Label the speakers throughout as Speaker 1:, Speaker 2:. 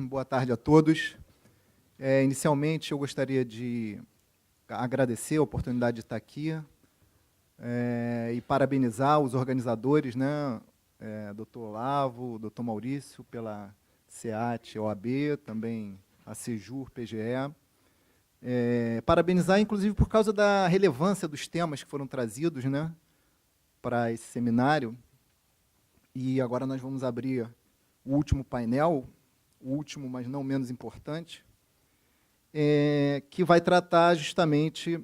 Speaker 1: Boa tarde a todos. Inicialmente, eu gostaria de agradecer a oportunidade de estar aqui e parabenizar os organizadores, né, Dr. Olavo, Dr. Maurício, pela SEAT, OAB, também a Sejur, PGE. Parabenizar, inclusive, por causa da relevância dos temas que foram trazidos, né, para esse seminário. E agora nós vamos abrir o último painel, o último, mas não menos importante, que vai tratar justamente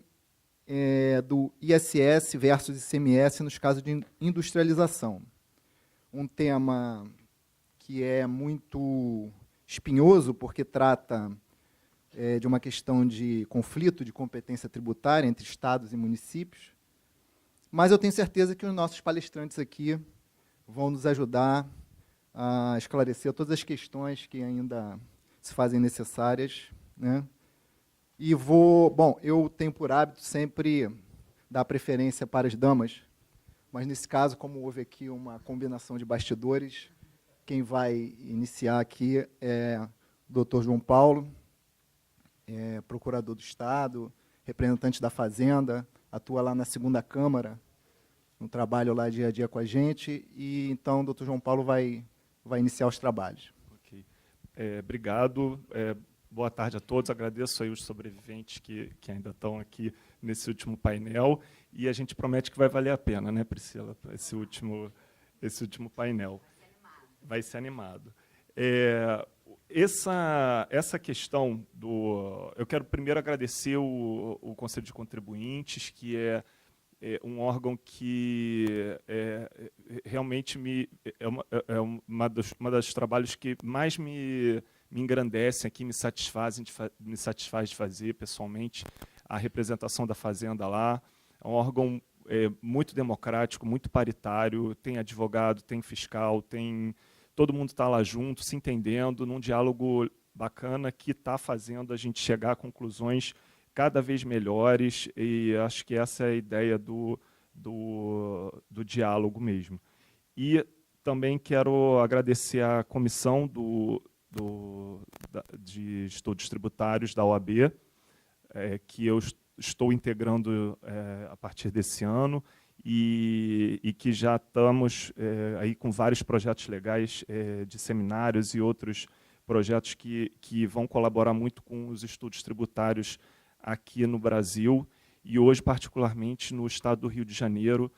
Speaker 1: do ISS versus ICMS nos casos de industrialização. Um tema que é muito espinhoso, porque trata de uma questão de conflito de competência tributária entre estados e municípios, mas eu tenho certeza que os nossos palestrantes aqui vão nos ajudar a esclarecer todas as questões que ainda se fazem necessárias, né? E eu tenho por hábito sempre dar preferência para as damas, mas nesse caso, como houve aqui uma combinação de bastidores, quem vai iniciar aqui é o Dr. João Paulo, procurador do Estado, representante da Fazenda, atua lá na segunda Câmara, no trabalho lá dia a dia com a gente, e então o Dr. João Paulo vai iniciar os trabalhos.
Speaker 2: Okay. Obrigado. Boa tarde a todos. Agradeço aí os sobreviventes que ainda estão aqui nesse último painel. E a gente promete que vai valer a pena, né, Priscila, esse último painel. Vai ser animado. Essa questão do... Eu quero primeiro agradecer o Conselho de Contribuintes, que é um órgão que realmente é uma dos trabalhos que mais me engrandecem aqui, me satisfaz de fazer pessoalmente, a representação da Fazenda lá. É um órgão muito democrático, muito paritário, tem advogado, tem fiscal, todo mundo está lá junto, se entendendo, num diálogo bacana que está fazendo a gente chegar a conclusões cada vez melhores, e acho que essa é a ideia do diálogo mesmo. E também quero agradecer à comissão de estudos tributários da OAB, que eu estou integrando a partir desse ano, e que já estamos aí com vários projetos legais de seminários e outros projetos que vão colaborar muito com os estudos tributários aqui no Brasil, e hoje, particularmente, no estado do Rio de Janeiro.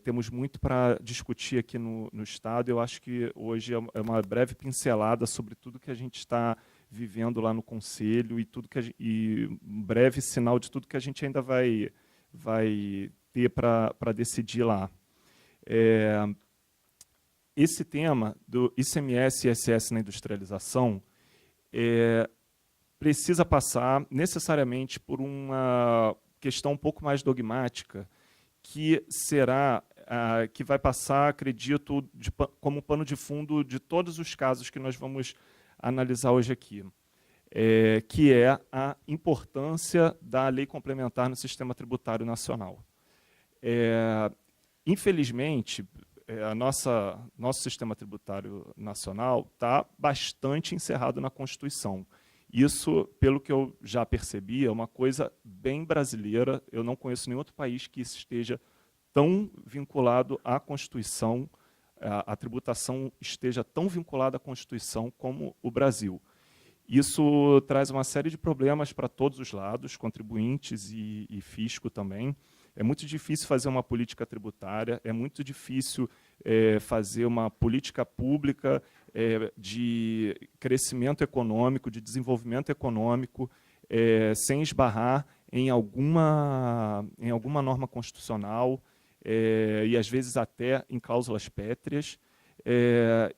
Speaker 2: Temos muito para discutir aqui no estado. Eu acho que hoje é uma breve pincelada sobre tudo que a gente está vivendo lá no Conselho e um breve sinal de tudo que a gente ainda vai ter para decidir lá. Esse tema do ICMS e ISS na industrialização precisa passar necessariamente por uma questão um pouco mais dogmática, que vai passar, acredito, como pano de fundo de todos os casos que nós vamos analisar hoje aqui, que é a importância da lei complementar no sistema tributário nacional. Infelizmente, nosso sistema tributário nacional está bastante encerrado na Constituição. Isso, pelo que eu já percebi, é uma coisa bem brasileira. Eu não conheço nenhum outro país que esteja tão vinculado à Constituição, a tributação esteja tão vinculada à Constituição como o Brasil. Isso traz uma série de problemas para todos os lados, contribuintes e fisco também. É muito difícil fazer uma política tributária, é muito difícil fazer uma política pública de crescimento econômico, de desenvolvimento econômico, sem esbarrar em alguma norma constitucional, e às vezes até em cláusulas pétreas.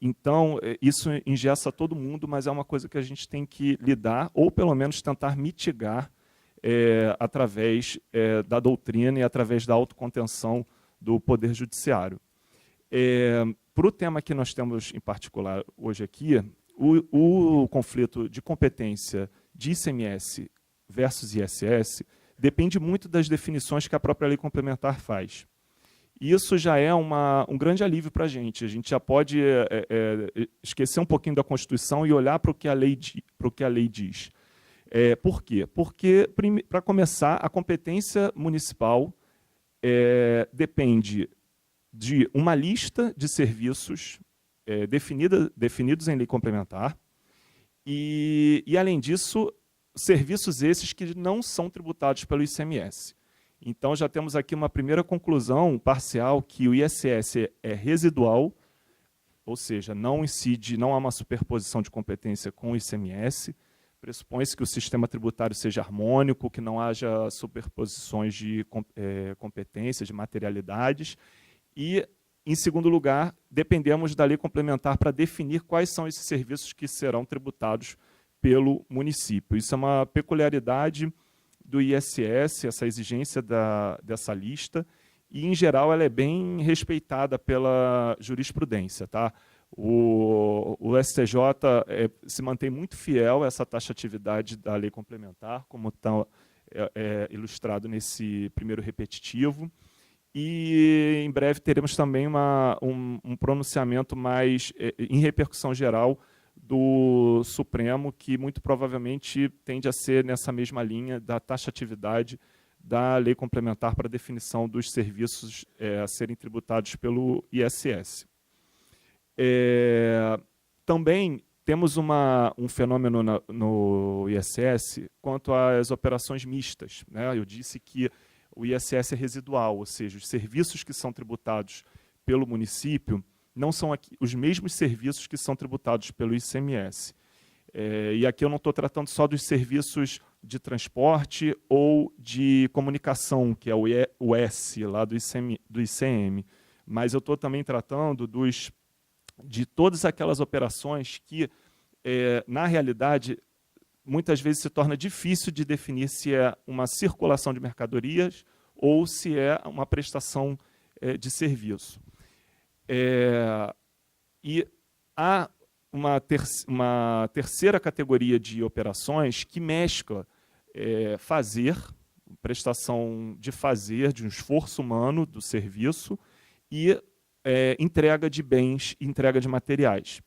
Speaker 2: Então, isso engessa todo mundo, mas é uma coisa que a gente tem que lidar, ou pelo menos tentar mitigar, através da doutrina e através da autocontenção do Poder Judiciário. Para o tema que nós temos em particular hoje aqui, o conflito de competência de ICMS versus ISS depende muito das definições que a própria lei complementar faz. E isso já é um grande alívio para a gente. A gente já pode esquecer um pouquinho da Constituição e olhar para o que a lei diz. Por quê? Porque, para começar, a competência municipal depende de uma lista de serviços definidos em lei complementar e, além disso, serviços esses que não são tributados pelo ICMS. Então, já temos aqui uma primeira conclusão parcial que o ISS é residual, ou seja, não incide, não há uma superposição de competência com o ICMS, pressupõe-se que o sistema tributário seja harmônico, que não haja superposições de competências, de materialidades, e, em segundo lugar, dependemos da lei complementar para definir quais são esses serviços que serão tributados pelo município. Isso é uma peculiaridade do ISS, essa exigência dessa lista, e, em geral, ela é bem respeitada pela jurisprudência. Tá? O STJ se mantém muito fiel a essa taxatividade da lei complementar, como está ilustrado nesse primeiro repetitivo, e, em breve, teremos também um pronunciamento mais em repercussão geral do Supremo, que muito provavelmente tende a ser nessa mesma linha da taxatividade da lei complementar para a definição dos serviços a serem tributados pelo ISS. Também temos um fenômeno no ISS quanto às operações mistas. Né? Eu disse que o ISS é residual, ou seja, os serviços que são tributados pelo município não são os mesmos serviços que são tributados pelo ICMS. E aqui eu não estou tratando só dos serviços de transporte ou de comunicação, que é o S lá do ICM, mas eu estou também tratando de todas aquelas operações que, na realidade, muitas vezes se torna difícil de definir se é uma circulação de mercadorias ou se é uma prestação de serviço. E há uma terceira categoria de operações que mescla prestação de um esforço humano do serviço e entrega de bens, entrega de materiais.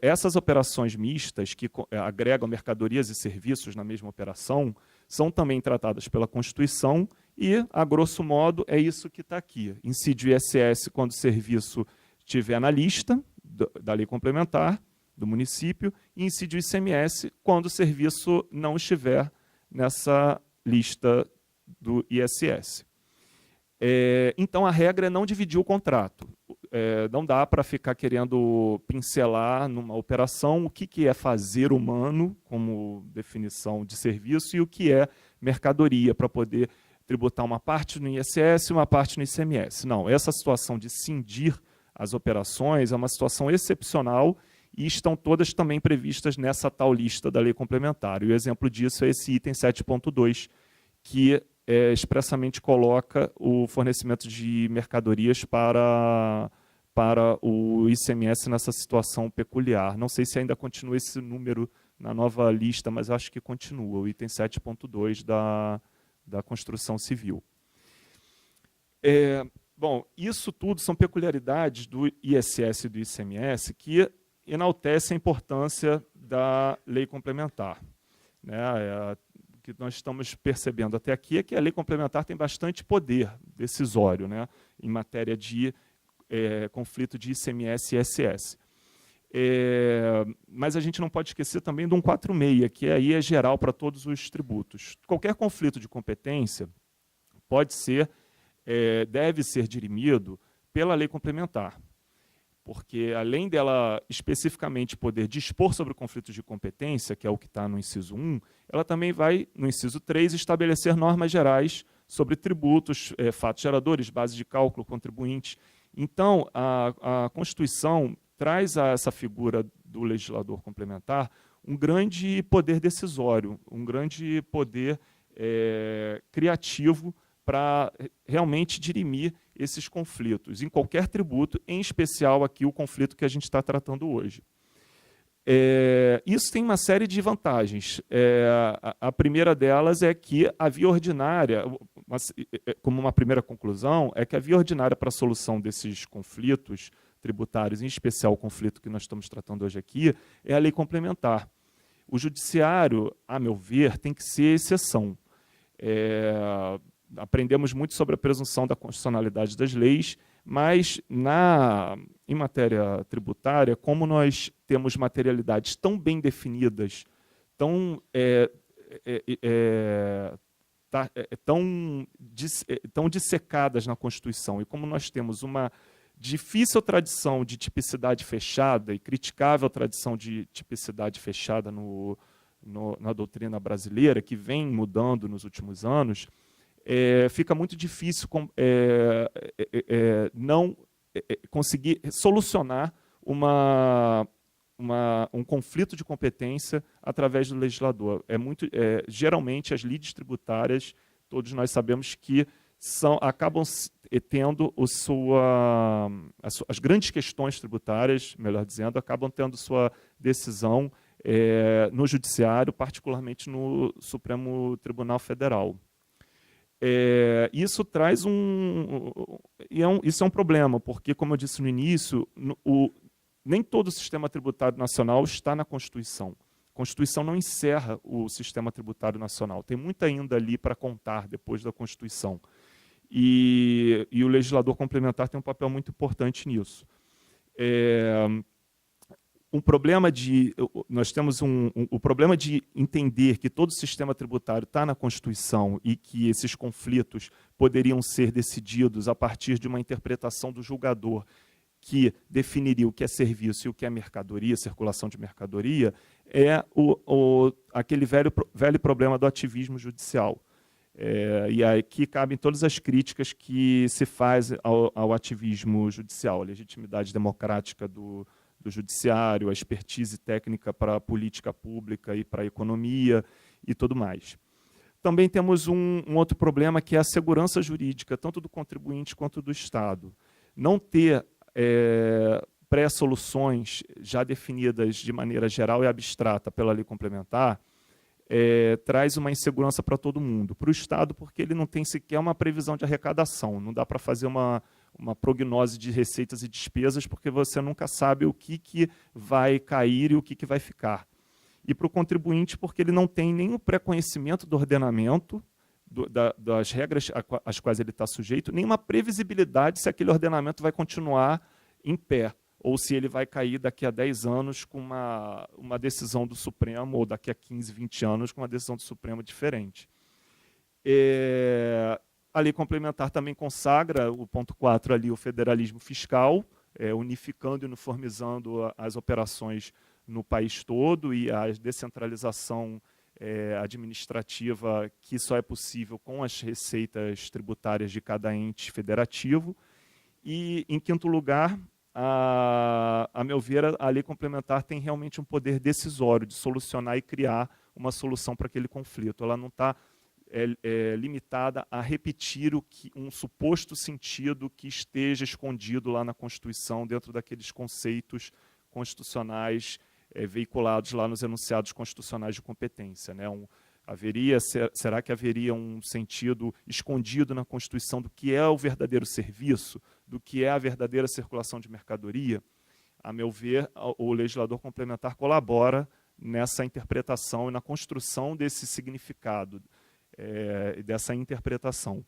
Speaker 2: Essas operações mistas, que agregam mercadorias e serviços na mesma operação, são também tratadas pela Constituição e, a grosso modo, é isso que está aqui. Incide o ISS quando o serviço estiver na lista da lei complementar do município e incide o ICMS quando o serviço não estiver nessa lista do ISS. Então, a regra é não dividir o contrato. Não dá para ficar querendo pincelar numa operação o que é fazer humano, como definição de serviço, e o que é mercadoria, para poder tributar uma parte no ISS e uma parte no ICMS. Não, essa situação de cindir as operações é uma situação excepcional e estão todas também previstas nessa tal lista da lei complementar. E o exemplo disso é esse item 7.2, que expressamente coloca o fornecimento de mercadorias para o ICMS nessa situação peculiar. Não sei se ainda continua esse número na nova lista, mas acho que continua, o item 7.2 da Construção Civil. Bom, isso tudo são peculiaridades do ISS e do ICMS que enaltecem a importância da lei complementar. Né? O que nós estamos percebendo até aqui é que a lei complementar tem bastante poder decisório, né, em matéria de conflito de ICMS e ISS. Mas a gente não pode esquecer também do 146, que aí é geral para todos os tributos. Qualquer conflito de competência deve ser dirimido pela lei complementar, porque, além dela especificamente poder dispor sobre o conflito de competência, que é o que está no inciso 1, ela também vai, no inciso 3, estabelecer normas gerais sobre tributos, fatos geradores, bases de cálculo, contribuintes. Então, a Constituição traz a essa figura do legislador complementar um grande poder decisório, um grande poder criativo para realmente dirimir esses conflitos, em qualquer tributo, em especial aqui o conflito que a gente está tratando hoje. Isso tem uma série de vantagens. A primeira delas é que a via ordinária, como uma primeira conclusão, é que a via ordinária para a solução desses conflitos tributários, em especial o conflito que nós estamos tratando hoje aqui, é a lei complementar. O judiciário, a meu ver, tem que ser exceção. Aprendemos muito sobre a presunção da constitucionalidade das leis, mas em matéria tributária, como nós temos materialidades tão bem definidas, tão dissecadas na Constituição, e como nós temos uma difícil tradição de tipicidade fechada e criticável tradição de tipicidade fechada na doutrina brasileira, que vem mudando nos últimos anos, fica muito difícil não conseguir solucionar um conflito de competência através do legislador. Geralmente, as lides tributárias, todos nós sabemos que acabam tendo as grandes questões tributárias, melhor dizendo, acabam tendo sua decisão no Judiciário, particularmente no Supremo Tribunal Federal. Isso traz isso é um problema, porque, como eu disse no início, nem todo o sistema tributário nacional está na Constituição. A Constituição não encerra o sistema tributário nacional. Tem muito ainda ali para contar depois da Constituição. E o legislador complementar tem um papel muito importante nisso. Nós temos o problema de entender que todo o sistema tributário está na Constituição e que esses conflitos poderiam ser decididos a partir de uma interpretação do julgador que definiria o que é serviço e o que é mercadoria, circulação de mercadoria, é aquele velho problema do ativismo judicial. E aqui cabem todas as críticas que se faz ao ativismo judicial, a legitimidade democrática do judiciário, a expertise técnica para a política pública e para a economia e tudo mais. Também temos um outro problema, que é a segurança jurídica, tanto do contribuinte quanto do Estado. Não ter pré-soluções já definidas de maneira geral e abstrata pela lei complementar traz uma insegurança para todo mundo. Para o Estado, porque ele não tem sequer uma previsão de arrecadação, não dá para fazer uma prognose de receitas e despesas, porque você nunca sabe o que vai cair e o que vai ficar. E para o contribuinte, porque ele não tem nenhum pré-conhecimento do ordenamento, das regras às quais ele está sujeito, nenhuma previsibilidade se aquele ordenamento vai continuar em pé, ou se ele vai cair daqui a 10 anos com uma decisão do Supremo, ou daqui a 15, 20 anos com uma decisão do Supremo diferente. A lei complementar também consagra, o ponto 4 ali, o federalismo fiscal, unificando e uniformizando as operações no país todo e a descentralização administrativa, que só é possível com as receitas tributárias de cada ente federativo. E, em quinto lugar, a meu ver, a lei complementar tem realmente um poder decisório de solucionar e criar uma solução para aquele conflito. Ela não está limitada a repetir um suposto sentido que esteja escondido lá na Constituição, dentro daqueles conceitos constitucionais veiculados lá nos enunciados constitucionais de competência, né? Será que haveria um sentido escondido na Constituição do que é o verdadeiro serviço, do que é a verdadeira circulação de mercadoria? A meu ver, o legislador complementar colabora nessa interpretação e na construção desse significado, dessa interpretação.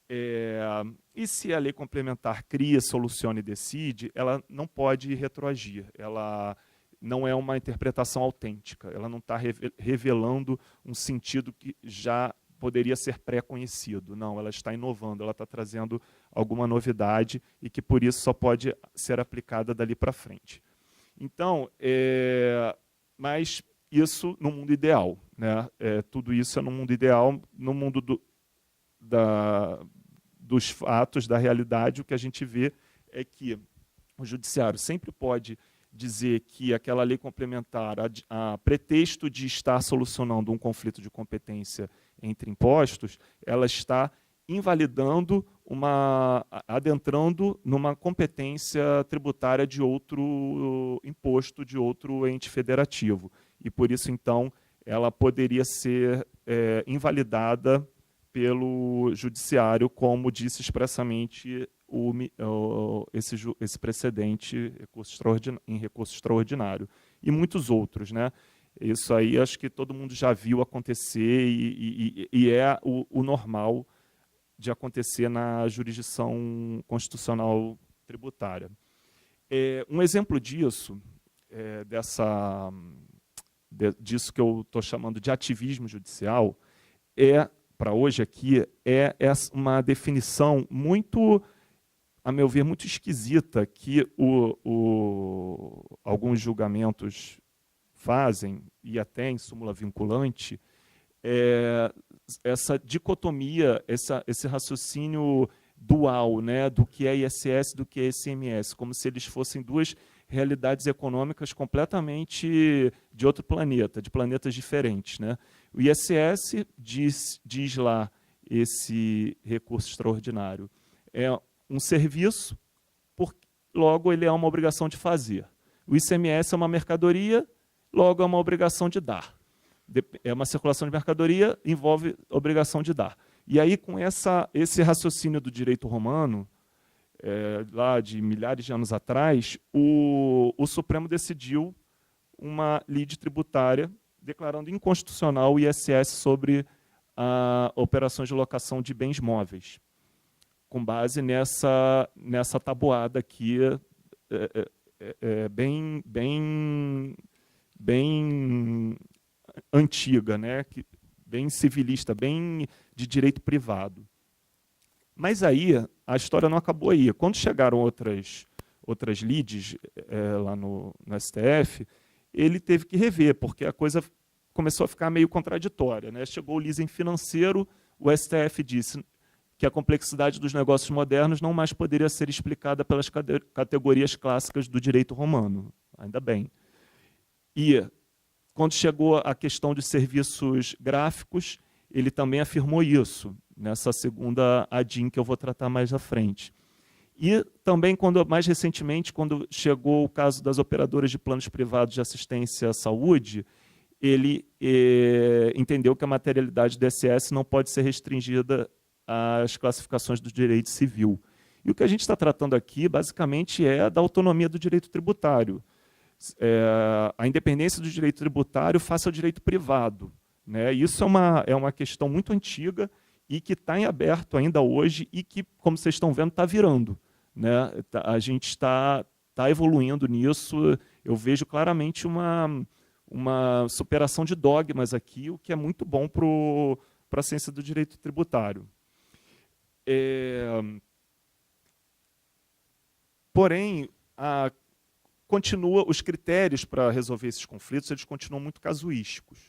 Speaker 2: E se a lei complementar cria, soluciona e decide, ela não pode retroagir, ela não é uma interpretação autêntica, ela não está revelando um sentido que já poderia ser pré-conhecido. Não, ela está inovando, ela está trazendo alguma novidade e que, por isso, só pode ser aplicada dali para frente. Então, mas isso no mundo ideal, né? Tudo isso é no mundo ideal, no mundo dos fatos, da realidade. O que a gente vê é que o judiciário sempre pode dizer que aquela lei complementar, a pretexto de estar solucionando um conflito de competência entre impostos, ela está invalidando, adentrando numa competência tributária de outro imposto, de outro ente federativo. E, por isso, então, ela poderia ser invalidada pelo judiciário, como disse expressamente esse precedente em recurso extraordinário. E muitos outros, né? Isso aí acho que todo mundo já viu acontecer e é o normal de acontecer na jurisdição constitucional tributária. Um exemplo disso, disso que eu estou chamando de ativismo judicial, para hoje aqui, é uma definição muito, a meu ver, muito esquisita que alguns julgamentos fazem, e até em súmula vinculante, essa dicotomia, esse raciocínio dual, né, do que é ISS e do que é ICMS, como se eles fossem duas realidades econômicas completamente de outro planeta, de planetas diferentes, né? O ISS diz lá, esse recurso extraordinário, é um serviço, logo ele é uma obrigação de fazer. O ICMS é uma mercadoria, logo é uma obrigação de dar. É uma circulação de mercadoria, envolve obrigação de dar. E aí, com esse raciocínio do direito romano, lá de milhares de anos atrás, o Supremo decidiu uma lide tributária declarando inconstitucional o ISS sobre operações de locação de bens móveis, com base nessa tabuada aqui, bem antiga, né? Bem civilista, bem de direito privado. Mas aí, a história não acabou aí. Quando chegaram outras lides lá no STF, ele teve que rever, porque a coisa começou a ficar meio contraditória, né? Chegou o leasing financeiro, o STF disse que a complexidade dos negócios modernos não mais poderia ser explicada pelas categorias clássicas do direito romano. Ainda bem. E, quando chegou a questão de serviços gráficos, ele também afirmou isso, nessa segunda ADIM que eu vou tratar mais à frente. E também, mais recentemente, quando chegou o caso das operadoras de planos privados de assistência à saúde, ele entendeu que a materialidade do ISS não pode ser restringida às classificações do direito civil. E o que a gente está tratando aqui, basicamente, é da autonomia do direito tributário. A independência do direito tributário face ao direito privado, né? Isso é uma questão muito antiga e que está em aberto ainda hoje e que, como vocês estão vendo, está virando, né? A gente está evoluindo nisso. Eu vejo claramente uma superação de dogmas aqui, o que é muito bom para a ciência do direito tributário. Porém, os critérios para resolver esses conflitos, eles continuam muito casuísticos.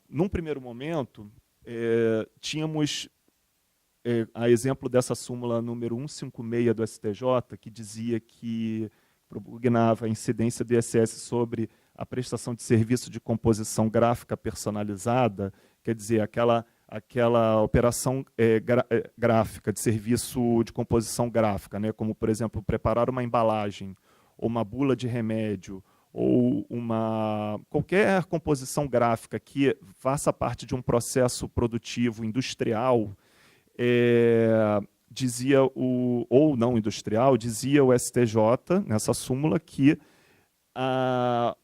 Speaker 2: Num primeiro momento, tínhamos, a exemplo dessa súmula número 156 do STJ, que dizia que propugnava a incidência do ISS sobre a prestação de serviço de composição gráfica personalizada, quer dizer, aquela operação gráfica, de serviço de composição gráfica, né, como, por exemplo, preparar uma embalagem, ou uma bula de remédio, ou qualquer composição gráfica que faça parte de um processo produtivo industrial, ou não industrial, dizia o STJ, nessa súmula, que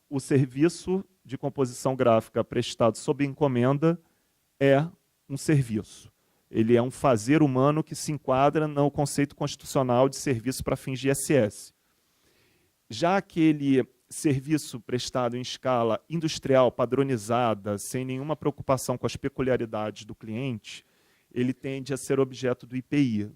Speaker 2: o serviço de composição gráfica prestado sob encomenda é um serviço. Ele é um fazer humano que se enquadra no conceito constitucional de serviço para fins de ISS. Já aquele serviço prestado em escala industrial, padronizada, sem nenhuma preocupação com as peculiaridades do cliente, ele tende a ser objeto do IPI,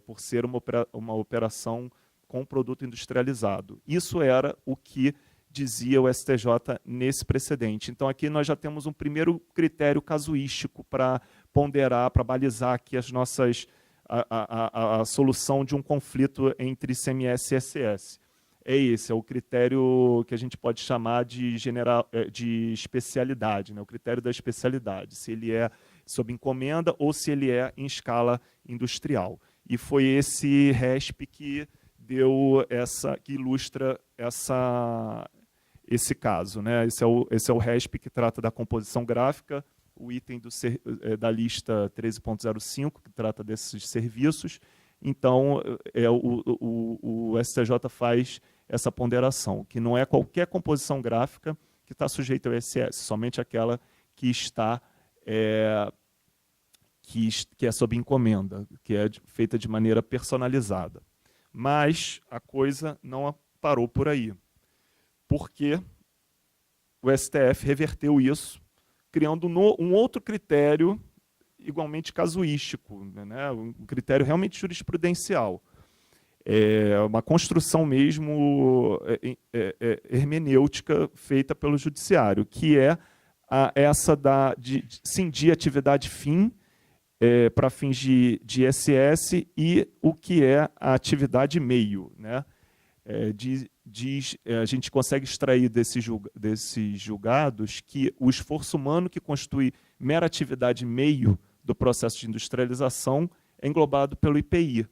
Speaker 2: por ser uma operação com produto industrializado. Isso era o que dizia o STJ nesse precedente. Então, aqui nós já temos um primeiro critério casuístico para ponderar, para balizar aqui a solução de um conflito entre ICMS e ISS. Esse é o critério que a gente pode chamar de especialidade, né? O critério da especialidade, se ele é sob encomenda ou se ele é em escala industrial. E foi esse RESP que que ilustra esse caso, né? Esse é o RESP que trata da composição gráfica, o item da lista 13.05, que trata desses serviços. Então, o STJ faz essa ponderação, que não é qualquer composição gráfica que está sujeita ao ISS, somente aquela que está que é sob encomenda, que é feita de maneira personalizada. Mas a coisa não parou por aí, porque o STF reverteu isso, criando um outro critério igualmente casuístico, né? Um critério realmente jurisprudencial. É uma construção mesmo hermenêutica feita pelo judiciário, que é essa de cindir atividade fim para fins de ISS e o que é a atividade meio, né? A gente consegue extrair desses julgados que o esforço humano que constitui mera atividade meio do processo de industrialização é englobado pelo IPI.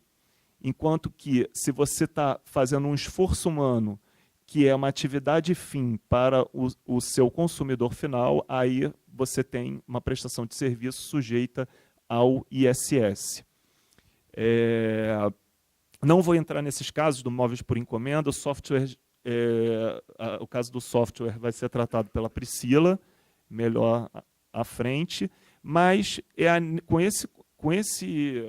Speaker 2: Enquanto que, se você está fazendo um esforço humano que é uma atividade fim para o seu consumidor final, aí você tem uma prestação de serviço sujeita ao ISS. Não vou entrar nesses casos do móveis por encomenda, o software, o caso do software vai ser tratado pela Priscila, melhor à frente, mas com esse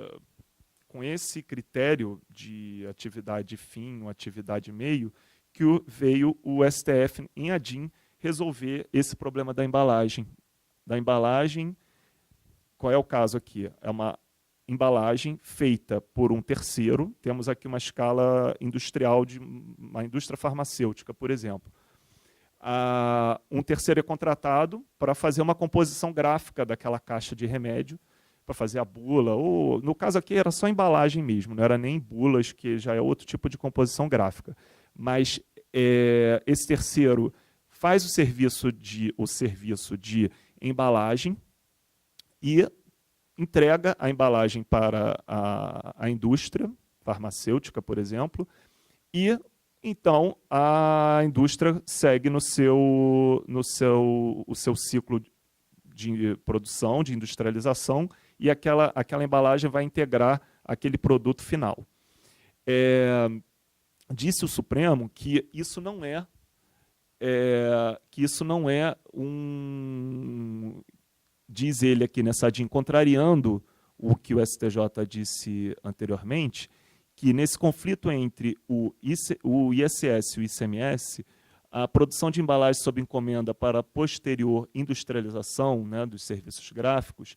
Speaker 2: critério de atividade fim ou atividade meio que veio o STF em ADIM resolver esse problema da embalagem. Qual é o caso aqui? É uma embalagem feita por um terceiro. Temos aqui uma escala industrial de uma indústria farmacêutica, por exemplo. Um terceiro é contratado para fazer uma composição gráfica daquela caixa de remédio, para fazer a bula, ou no caso aqui era só embalagem mesmo, não era nem bulas, que já é outro tipo de composição gráfica. Mas esse terceiro faz o serviço de embalagem e entrega a embalagem para a indústria farmacêutica, por exemplo, e então a indústria segue o seu ciclo de produção, de industrialização, e aquela embalagem vai integrar aquele produto final. Disse o Supremo que isso não é diz ele aqui nessa ADIM, contrariando o que o STJ disse anteriormente, que nesse conflito entre o ISS e o ICMS, a produção de embalagens sob encomenda para posterior industrialização, né, dos serviços gráficos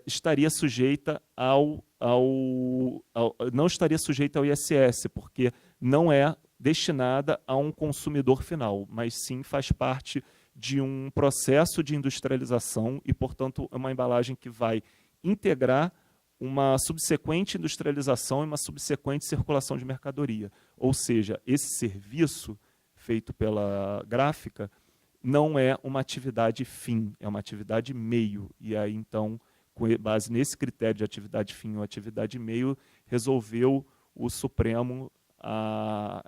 Speaker 2: estaria sujeita não estaria sujeita ao ISS, porque não é destinada a um consumidor final, mas sim faz parte de um processo de industrialização e, portanto, é uma embalagem que vai integrar uma subsequente industrialização e uma subsequente circulação de mercadoria. Ou seja, esse serviço feito pela gráfica não é uma atividade fim, é uma atividade meio. E aí, então, com base nesse critério de atividade fim ou atividade meio, resolveu o Supremo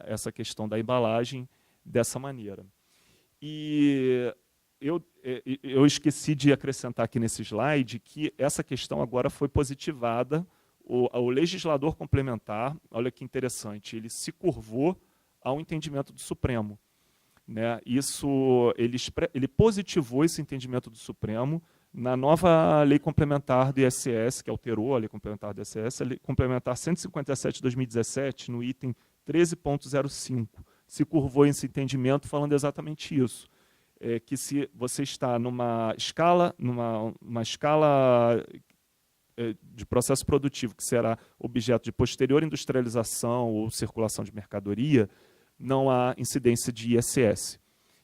Speaker 2: essa questão da embalagem dessa maneira. E eu esqueci de acrescentar aqui nesse slide que essa questão agora foi positivada. O legislador complementar, olha que interessante, ele se curvou ao entendimento do Supremo, né? Ele positivou esse entendimento do Supremo na nova lei complementar do ISS, que alterou a lei complementar do ISS, a lei complementar 157 de 2017, no item 13.05. Se curvou esse entendimento falando exatamente isso, que se você está numa escala de processo produtivo que será objeto de posterior industrialização ou circulação de mercadoria, não há incidência de ISS.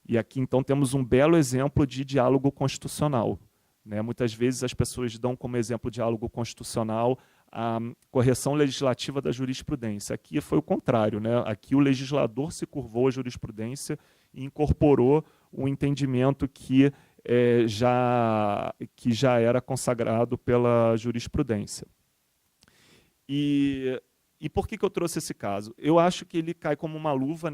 Speaker 2: E aqui, então, temos um belo exemplo de diálogo constitucional, né? Muitas vezes as pessoas dão como exemplo de diálogo constitucional a correção legislativa da jurisprudência. Aqui foi o contrário, né? Aqui o legislador se curvou à jurisprudência e incorporou o entendimento que já era consagrado pela jurisprudência. E por que eu trouxe esse caso? Eu acho que ele cai como uma luva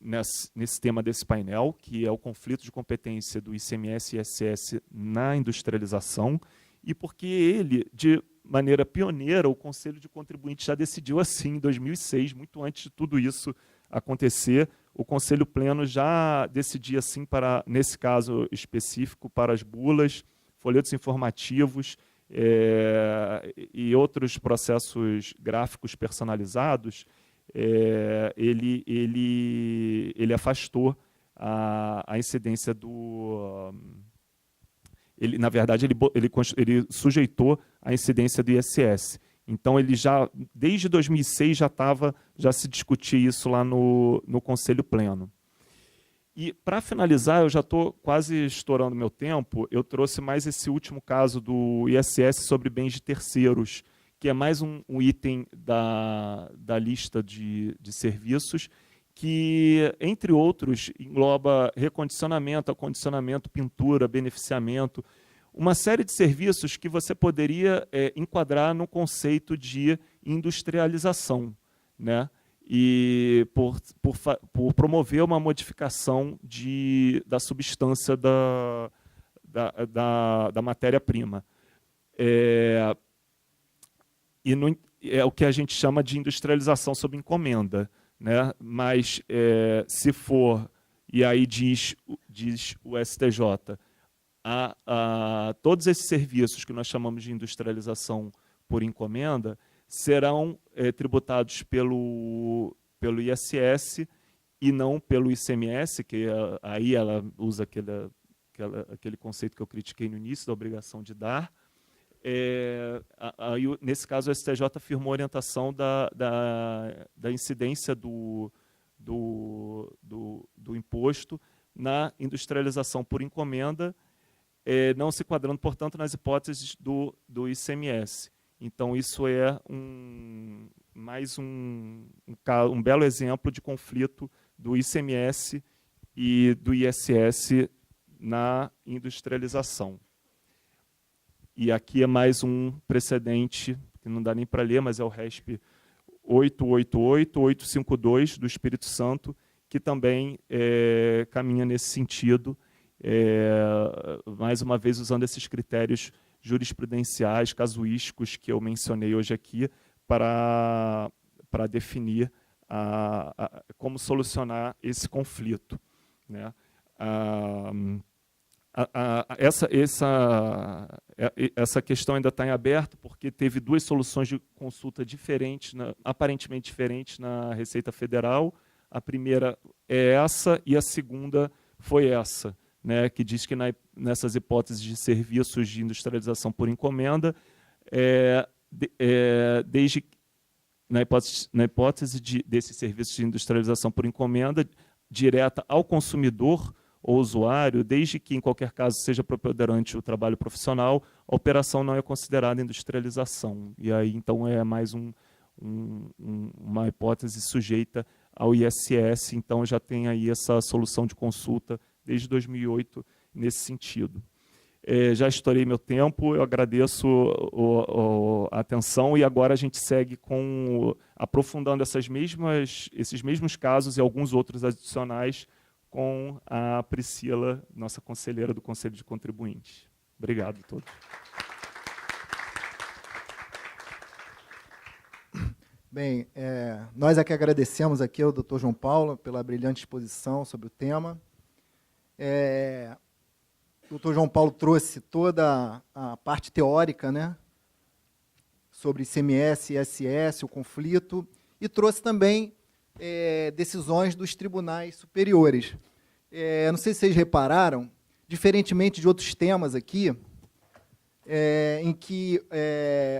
Speaker 2: nesse tema desse painel, que é o conflito de competência do ICMS e ISS na industrialização, e porque ele, de maneira pioneira, o Conselho de Contribuintes já decidiu assim em 2006, muito antes de tudo isso acontecer. O Conselho Pleno já decidia assim, nesse caso específico, para as bulas, folhetos informativos e outros processos gráficos personalizados. Ele afastou a incidência do... na verdade, ele sujeitou a incidência do ISS. Então, ele já, desde 2006, já se discutia isso lá no Conselho Pleno. E, para finalizar, eu já estou quase estourando meu tempo, eu trouxe mais esse último caso do ISS sobre bens de terceiros, que é mais um item da lista de serviços, que, entre outros, engloba recondicionamento, acondicionamento, pintura, beneficiamento, uma série de serviços que você poderia enquadrar no conceito de industrialização, né? E por promover uma modificação da substância da matéria-prima. É o que a gente chama de industrialização sob encomenda, né? Mas, se for, e aí diz o STJ, todos esses serviços que nós chamamos de industrialização por encomenda serão tributados pelo ISS e não pelo ICMS, que aí ela usa aquele conceito que eu critiquei no início, da obrigação de dar. Nesse caso, o STJ afirmou a orientação da incidência do imposto na industrialização por encomenda, não se enquadrando, portanto, nas hipóteses do ICMS. Então, isso é mais um belo exemplo de conflito do ICMS e do ISS na industrialização. E aqui é mais um precedente, que não dá nem para ler, mas é o RESP 888-852 do Espírito Santo, que também caminha nesse sentido, mais uma vez usando esses critérios jurisprudenciais, casuísticos, que eu mencionei hoje aqui, para definir como solucionar esse conflito, né? Essa questão ainda está em aberto, porque teve duas soluções de consulta diferentes, aparentemente diferentes, na Receita Federal. A primeira é essa e a segunda foi essa, né, que diz que nessas hipóteses de serviços de industrialização por encomenda, desde na hipótese desses serviços de industrialização por encomenda direta ao consumidor ou usuário, desde que, em qualquer caso, seja preponderante o trabalho profissional, a operação não é considerada industrialização. E aí, então, é mais uma hipótese sujeita ao ISS, então já tem aí essa solução de consulta desde 2008 nesse sentido. Já estourei meu tempo, eu agradeço a atenção, e agora a gente segue aprofundando esses mesmos casos e alguns outros adicionais com a Priscila, nossa conselheira do Conselho de Contribuintes. Obrigado a todos.
Speaker 1: Bem, nós aqui agradecemos aqui ao Dr. João Paulo pela brilhante exposição sobre o tema. O Dr. João Paulo trouxe toda a parte teórica, né, sobre ICMS, ISS, o conflito, e trouxe também decisões dos tribunais superiores. Não sei se vocês repararam, diferentemente de outros temas aqui, em que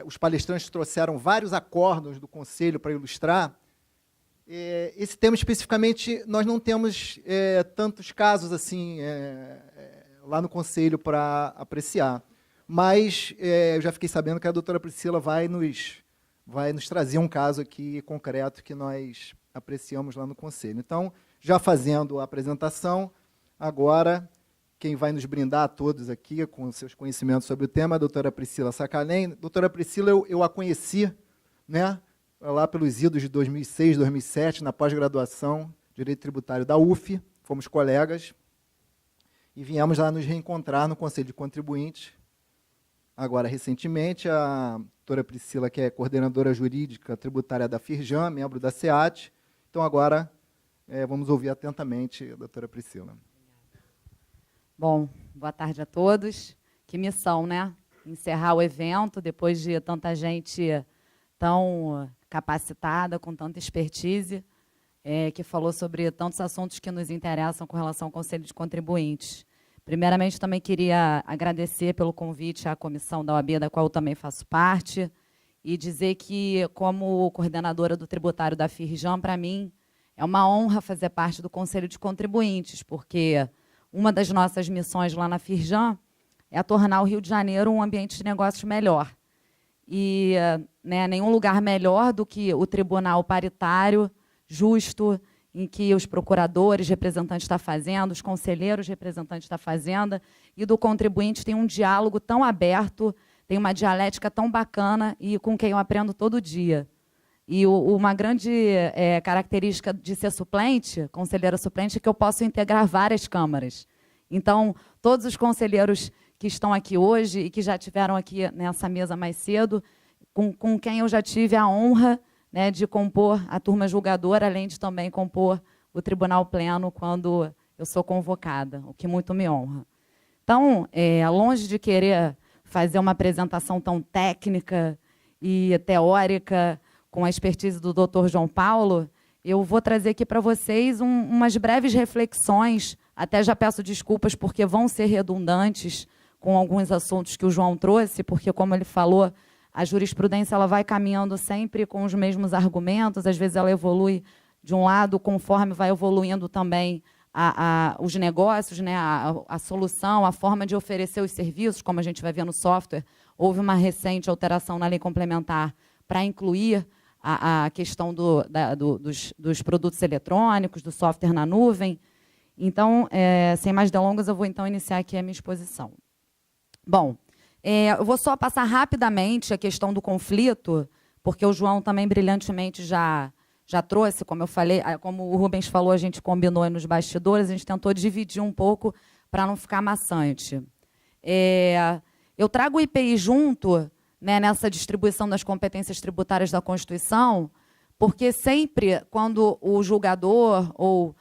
Speaker 1: os palestrantes trouxeram vários acordos do Conselho para ilustrar, esse tema especificamente nós não temos tantos casos assim lá no Conselho para apreciar. Mas eu já fiquei sabendo que a doutora Priscila vai nos trazer um caso aqui concreto que nós apreciamos lá no Conselho. Então, já fazendo a apresentação, agora, quem vai nos brindar a todos aqui com seus conhecimentos sobre o tema é a doutora Priscila Sacalém. Doutora Priscila, eu a conheci, né, lá pelos idos de 2006, 2007, na pós-graduação, Direito Tributário da UF, fomos colegas, e viemos lá nos reencontrar no Conselho de Contribuintes. Agora, recentemente, a doutora Priscila, que é coordenadora jurídica tributária da Firjan, membro da SEAT. Então, agora, vamos ouvir atentamente a doutora Priscila.
Speaker 3: Bom, boa tarde a todos. Que missão, né? Encerrar o evento depois de tanta gente tão capacitada, com tanta expertise, que falou sobre tantos assuntos que nos interessam com relação ao Conselho de Contribuintes. Primeiramente, também queria agradecer pelo convite à comissão da OAB, da qual eu também faço parte, e dizer que, como coordenadora do tributário da Firjan, para mim, é uma honra fazer parte do Conselho de Contribuintes, porque uma das nossas missões lá na Firjan é tornar o Rio de Janeiro um ambiente de negócios melhor. E nenhum lugar melhor do que o tribunal paritário, justo, em que os procuradores, representantes da Fazenda, os conselheiros, representantes da Fazenda, e do contribuinte tem um diálogo tão aberto, tem uma dialética tão bacana e com quem eu aprendo todo dia. E uma grande característica de ser suplente, conselheira suplente, é que eu posso integrar várias câmaras. Então, todos os conselheiros que estão aqui hoje e que já estiveram aqui nessa mesa mais cedo, com quem eu já tive a honra, né, de compor a turma julgadora, além de também compor o Tribunal Pleno quando eu sou convocada, o que muito me honra. Então, longe de querer fazer uma apresentação tão técnica e teórica, com a expertise do Dr. João Paulo, eu vou trazer aqui para vocês umas breves reflexões, até já peço desculpas porque vão ser redundantes com alguns assuntos que o João trouxe, porque, como ele falou, a jurisprudência ela vai caminhando sempre com os mesmos argumentos, às vezes ela evolui de um lado, conforme vai evoluindo também os negócios, né, a solução, a forma de oferecer os serviços, como a gente vai ver no software. Houve uma recente alteração na lei complementar para incluir a questão dos produtos eletrônicos, do software na nuvem. Então, sem mais delongas, eu vou então iniciar aqui a minha exposição. Bom, eu vou só passar rapidamente a questão do conflito, porque o João também brilhantemente já trouxe, como eu falei, como o Rubens falou, a gente combinou aí nos bastidores, a gente tentou dividir um pouco para não ficar maçante. Eu trago o IPI junto, né, nessa distribuição das competências tributárias da Constituição, porque sempre, quando o julgador ou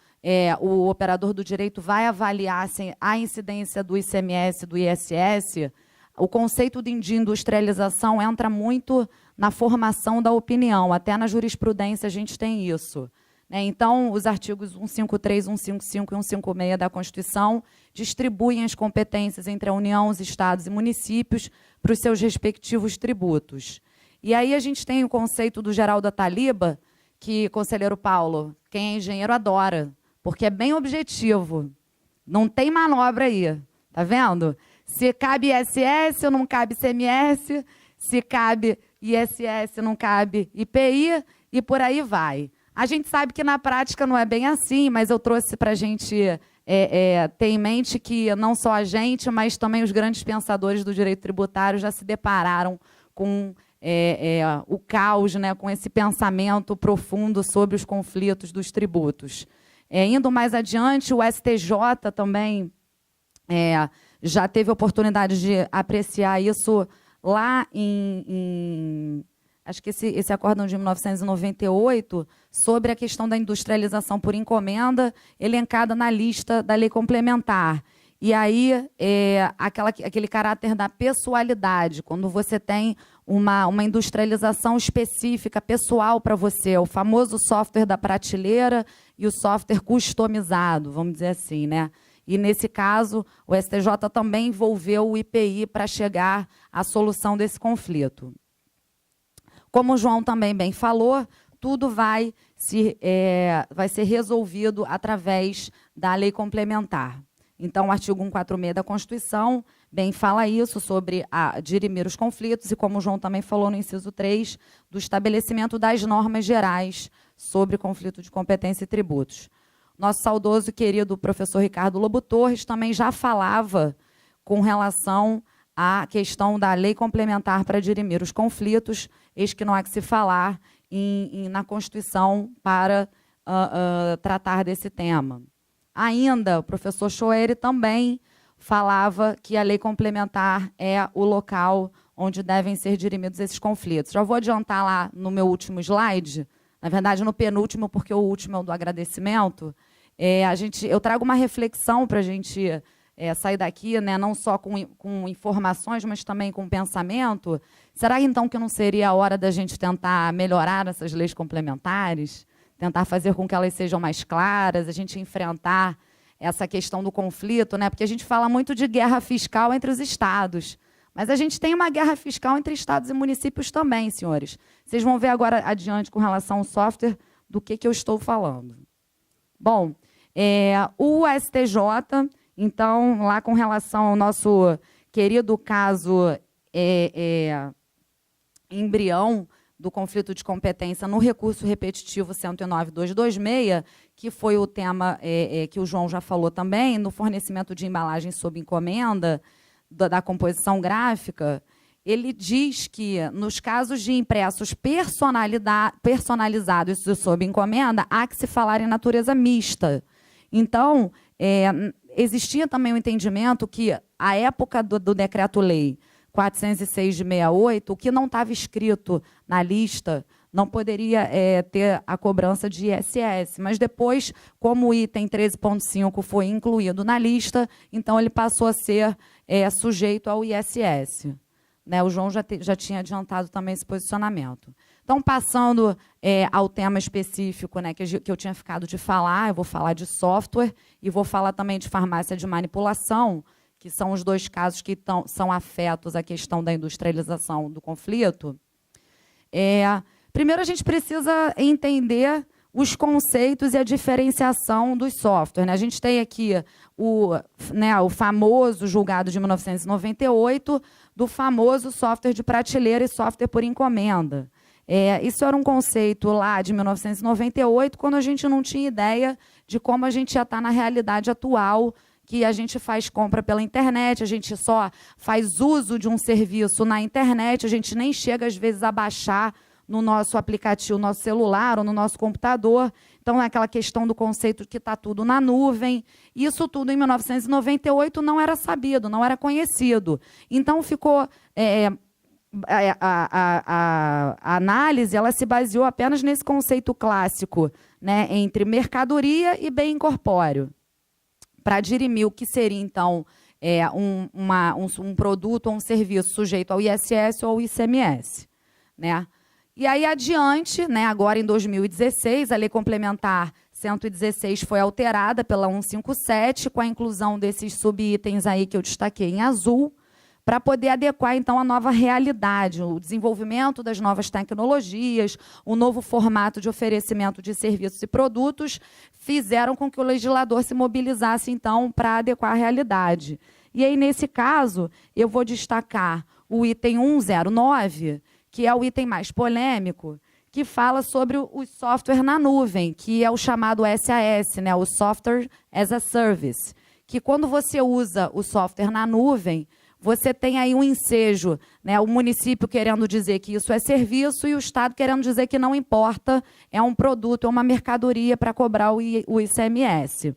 Speaker 3: o operador do direito vai avaliar a incidência do ICMS, do ISS, o conceito de industrialização entra muito na formação da opinião, até na jurisprudência a gente tem isso. Então, os artigos 153, 155 e 156 da Constituição distribuem as competências entre a União, os estados e municípios para os seus respectivos tributos. E aí a gente tem o conceito do Geraldo Ataliba, que, conselheiro Paulo, quem é engenheiro adora, porque é bem objetivo. Não tem manobra aí, tá vendo? Se cabe ISS, não cabe ICMS, se cabe ISS, não cabe IPI, e por aí vai. A gente sabe que na prática não é bem assim, mas eu trouxe para a gente ter em mente que não só a gente, mas também os grandes pensadores do direito tributário já se depararam com o caos, né, com esse pensamento profundo sobre os conflitos dos tributos. Indo mais adiante, o STJ também já teve oportunidade de apreciar isso lá acho que esse acórdão de 1998, sobre a questão da industrialização por encomenda, elencada na lista da lei complementar. E aí, aquele caráter da pessoalidade, quando você tem uma industrialização específica, pessoal para você, o famoso software da prateleira e o software customizado, vamos dizer assim, né? E, nesse caso, o STJ também envolveu o IPI para chegar à solução desse conflito. Como o João também bem falou, tudo vai ser resolvido através da lei complementar. Então, o artigo 146 da Constituição bem fala isso, sobre dirimir os conflitos, e, como o João também falou no inciso 3, do estabelecimento das normas gerais sobre conflito de competência e tributos. Nosso saudoso e querido professor Ricardo Lobo Torres também já falava com relação à questão da lei complementar para dirimir os conflitos, eis que não há que se falar na Constituição para tratar desse tema. Ainda, o professor Schoeri também falava que a lei complementar é o local onde devem ser dirimidos esses conflitos. Já vou adiantar lá no meu último slide, na verdade, no penúltimo, porque o último é o do agradecimento. Eu trago uma reflexão para a gente sair daqui, né, não só com informações, mas também com pensamento. Será, então, que não seria a hora da gente tentar melhorar essas leis complementares? Tentar fazer com que elas sejam mais claras, a gente enfrentar essa questão do conflito, né? Porque a gente fala muito de guerra fiscal entre os estados, mas a gente tem uma guerra fiscal entre estados e municípios também, senhores. Vocês vão ver agora adiante, com relação ao software, do que eu estou falando. Bom, o STJ, então, lá com relação ao nosso querido caso embrião do conflito de competência no recurso repetitivo 109.226, que foi o tema que o João já falou também, no fornecimento de embalagens sob encomenda, da composição gráfica, ele diz que, nos casos de impressos personalizados sob encomenda, há que se falar em natureza mista. Então, existia também o entendimento que, à época do decreto-lei 406 de 68, o que não estava escrito na lista não poderia ter a cobrança de ISS. Mas depois, como o item 13.5 foi incluído na lista, então ele passou a ser sujeito ao ISS. Né? O João já tinha adiantado também esse posicionamento. Então, passando ao tema específico, né, que eu tinha ficado de falar, eu vou falar de software e vou falar também de farmácia de manipulação, que são os dois casos que são afetos à questão da industrialização do conflito. Primeiro, a gente precisa entender os conceitos e a diferenciação dos softwares. Né? A gente tem aqui o famoso julgado de 1998, do famoso software de prateleira e software por encomenda. Isso era um conceito lá de 1998, quando a gente não tinha ideia de como a gente ia estar na realidade atual, que a gente faz compra pela internet, a gente só faz uso de um serviço na internet, a gente nem chega, às vezes, a baixar no nosso aplicativo, no nosso celular ou no nosso computador. Então, é aquela questão do conceito que está tudo na nuvem. Isso tudo, em 1998, não era sabido, não era conhecido. Então, ficou... a análise ela se baseou apenas nesse conceito clássico, né, entre mercadoria e bem incorpóreo, para dirimir o que seria, então, um produto ou um serviço sujeito ao ISS ou ao ICMS. Né? E aí, adiante, né, agora em 2016, a Lei Complementar 116 foi alterada pela 157, com a inclusão desses subitens aí que eu destaquei em azul, para poder adequar, então, a nova realidade, o desenvolvimento das novas tecnologias, o novo formato de oferecimento de serviços e produtos, fizeram com que o legislador se mobilizasse, então, para adequar a realidade. E aí, nesse caso, eu vou destacar o item 109, que é o item mais polêmico, que fala sobre o software na nuvem, que é o chamado SAS, né, o Software as a Service, que quando você usa o software na nuvem, você tem aí um ensejo, né, o município querendo dizer que isso é serviço e o Estado querendo dizer que não importa, é um produto, é uma mercadoria para cobrar o ICMS.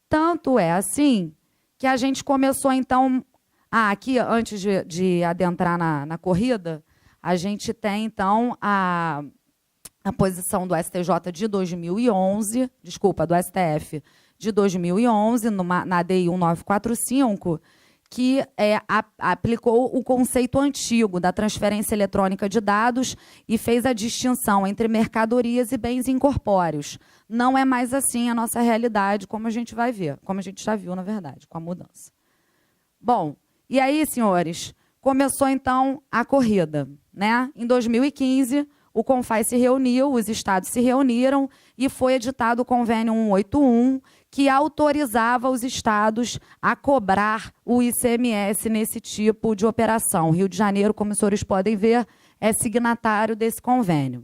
Speaker 3: Tanto é assim que a gente começou, então... aqui, antes de adentrar na corrida, a gente tem, então, a posição do STJ de 2011, desculpa, do STF de 2011, na ADI 1945, que aplicou o conceito antigo da transferência eletrônica de dados e fez a distinção entre mercadorias e bens incorpóreos. Não é mais assim a nossa realidade, como a gente vai ver, como a gente já viu, na verdade, com a mudança. Bom, e aí, senhores, começou, então, a corrida. Né? Em 2015, o CONFAI se reuniu, os estados se reuniram e foi editado o convênio 181, que autorizava os estados a cobrar o ICMS nesse tipo de operação. Rio de Janeiro, como os senhores podem ver, é signatário desse convênio.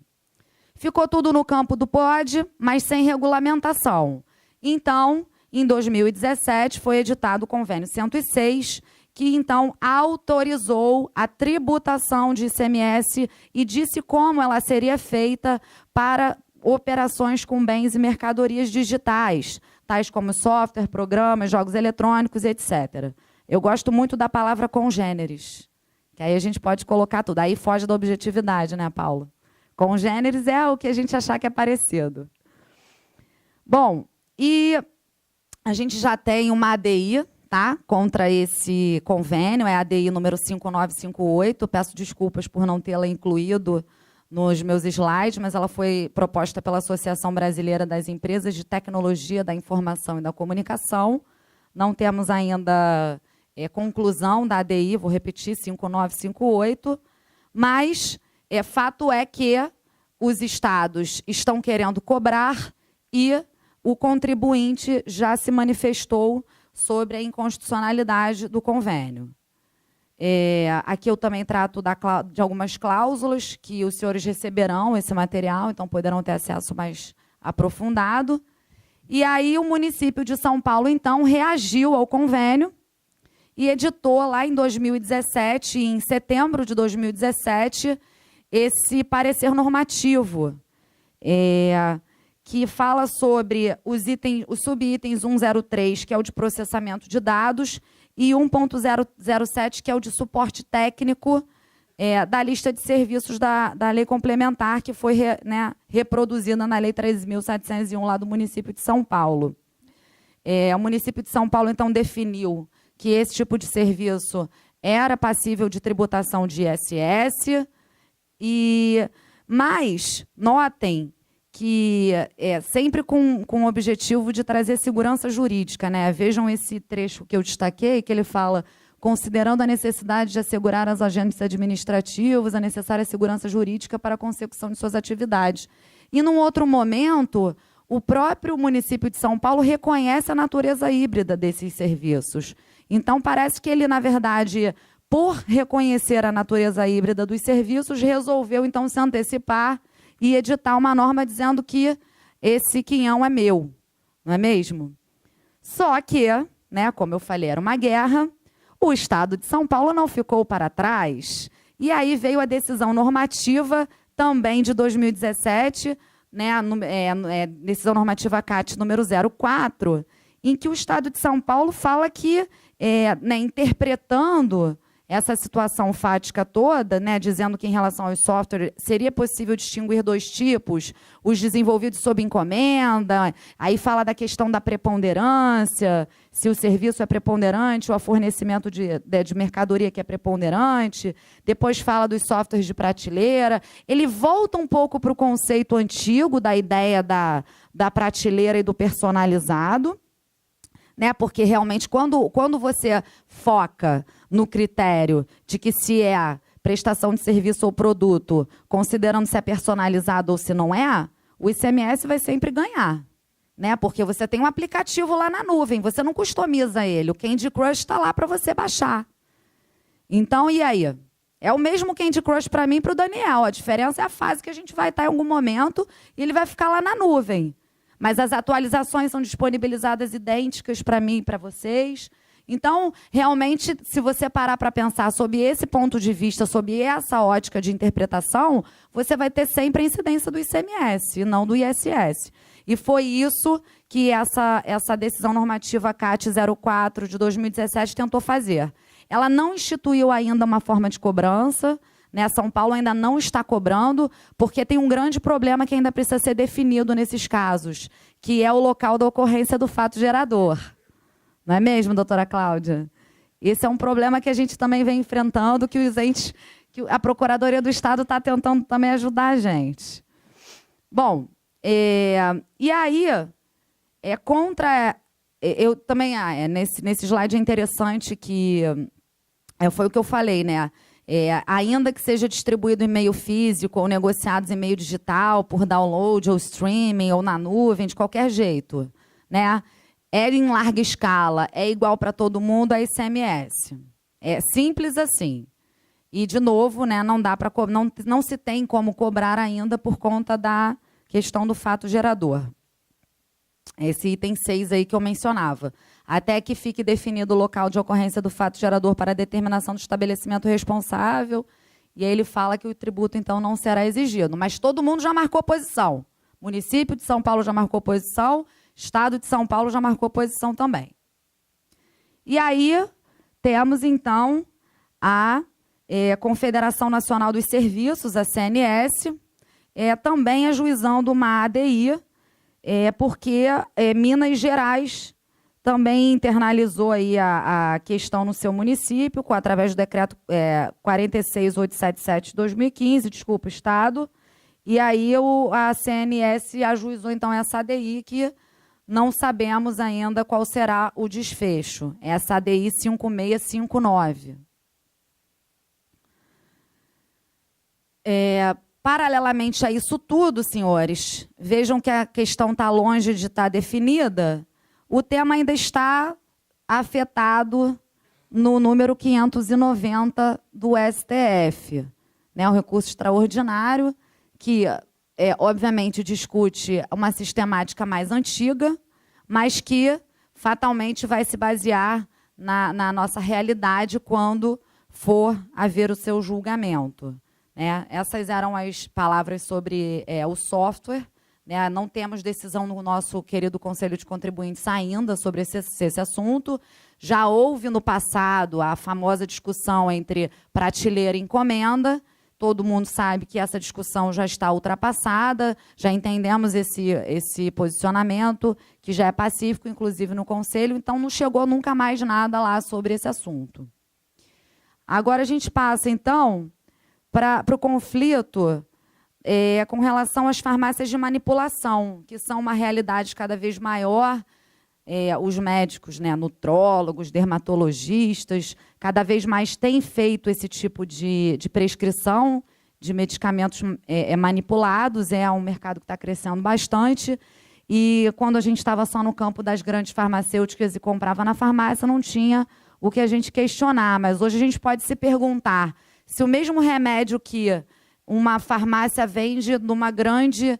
Speaker 3: Ficou tudo no campo do pode, mas sem regulamentação. Então, em 2017, foi editado o convênio 106, que, então, autorizou a tributação de ICMS e disse como ela seria feita para operações com bens e mercadorias digitais, tais como software, programas, jogos eletrônicos, etc. Eu gosto muito da palavra congêneres, que aí a gente pode colocar tudo. Aí foge da objetividade, né, Paulo? Congêneres é o que a gente achar que é parecido. Bom, e a gente já tem uma ADI, tá, contra esse convênio, é a ADI número 5958. Peço desculpas por não tê-la incluído nos meus slides, mas ela foi proposta pela Associação Brasileira das Empresas de Tecnologia da Informação e da Comunicação. Não temos ainda conclusão da ADI, vou repetir, 5958, mas fato é que os estados estão querendo cobrar e o contribuinte já se manifestou sobre a inconstitucionalidade do convênio. Aqui eu também trato de algumas cláusulas que os senhores receberão esse material, então poderão ter acesso mais aprofundado. E aí o município de São Paulo, então, reagiu ao convênio e editou lá em 2017, em setembro de 2017, esse parecer normativo, que fala sobre os subitens 103, que é o de processamento de dados, e 1.007, que é o de suporte técnico da lista de serviços da lei complementar, que foi reproduzida na Lei 13.701, lá do município de São Paulo. O município de São Paulo, então, definiu que esse tipo de serviço era passível de tributação de ISS, mas notem que sempre com o objetivo de trazer segurança jurídica, né? Vejam esse trecho que eu destaquei, que ele fala, considerando a necessidade de assegurar aos agentes administrativos a necessária segurança jurídica para a consecução de suas atividades. E, num outro momento, o próprio município de São Paulo reconhece a natureza híbrida desses serviços. Então, parece que ele, na verdade, por reconhecer a natureza híbrida dos serviços, resolveu, então, se antecipar e editar uma norma dizendo que esse quinhão é meu, não é mesmo? Só que, como eu falei, era uma guerra, o Estado de São Paulo não ficou para trás, e aí veio a decisão normativa, também de 2017, decisão normativa CAT número 04, em que o Estado de São Paulo fala que, interpretando essa situação fática toda, dizendo que em relação aos softwares seria possível distinguir dois tipos, os desenvolvidos sob encomenda, aí fala da questão da preponderância, se o serviço é preponderante ou o fornecimento de mercadoria que é preponderante, depois fala dos softwares de prateleira, ele volta um pouco para o conceito antigo da ideia da prateleira e do personalizado, porque realmente quando você foca no critério de que se é prestação de serviço ou produto, considerando se é personalizado ou se não é, o ICMS vai sempre ganhar. Porque você tem um aplicativo lá na nuvem, você não customiza ele, o Candy Crush está lá para você baixar. Então, e aí? É o mesmo Candy Crush para mim e para o Daniel, a diferença é a fase que a gente vai estar em algum momento e ele vai ficar lá na nuvem. Mas as atualizações são disponibilizadas idênticas para mim e para vocês. Então, realmente, se você parar para pensar sob esse ponto de vista, sob essa ótica de interpretação, você vai ter sempre a incidência do ICMS e não do ISS. E foi isso que essa decisão normativa CAT 04 de 2017 tentou fazer. Ela não instituiu ainda uma forma de cobrança, São Paulo ainda não está cobrando, porque tem um grande problema que ainda precisa ser definido nesses casos, que é o local da ocorrência do fato gerador. Não é mesmo, doutora Cláudia? Esse é um problema que a gente também vem enfrentando, que que a Procuradoria do Estado está tentando também ajudar a gente. Bom, e aí, eu também, nesse slide é interessante que foi o que eu falei, ainda que seja distribuído em meio físico ou negociados em meio digital, por download ou streaming ou na nuvem, de qualquer jeito, é em larga escala, é igual para todo mundo a ICMS. É simples assim. E, de novo, não dá para não se tem como cobrar ainda por conta da questão do fato gerador. Esse item 6 aí que eu mencionava. Até que fique definido o local de ocorrência do fato gerador para a determinação do estabelecimento responsável. E aí ele fala que o tributo, então, não será exigido. Mas todo mundo já marcou posição. Município de São Paulo já marcou posição, Estado de São Paulo já marcou posição também. E aí temos, então, a Confederação Nacional dos Serviços, a CNS, também ajuizando uma ADI, porque Minas Gerais também internalizou aí a questão no seu município, através do decreto 46877 de 2015, desculpa, Estado, e aí a CNS ajuizou, então, essa ADI, que não sabemos ainda qual será o desfecho, essa ADI 5659. Paralelamente a isso tudo, senhores, vejam que a questão está longe de estar definida, o tema ainda está afetado no número 590 do STF, né, um recurso extraordinário que, obviamente, discute uma sistemática mais antiga, mas que fatalmente vai se basear na nossa realidade quando for haver o seu julgamento. Essas eram as palavras sobre o software. Não temos decisão no nosso querido Conselho de Contribuintes ainda sobre esse assunto. Já houve no passado a famosa discussão entre prateleira e encomenda. Todo mundo sabe que essa discussão já está ultrapassada, já entendemos esse posicionamento, que já é pacífico, inclusive no Conselho, então não chegou nunca mais nada lá sobre esse assunto. Agora a gente passa, então, para o conflito com relação às farmácias de manipulação, que são uma realidade cada vez maior. Os médicos, nutrólogos, dermatologistas, cada vez mais têm feito esse tipo de prescrição de medicamentos manipulados. É um mercado que está crescendo bastante. E quando a gente estava só no campo das grandes farmacêuticas e comprava na farmácia, não tinha o que a gente questionar. Mas hoje a gente pode se perguntar se o mesmo remédio que uma farmácia vende numa grande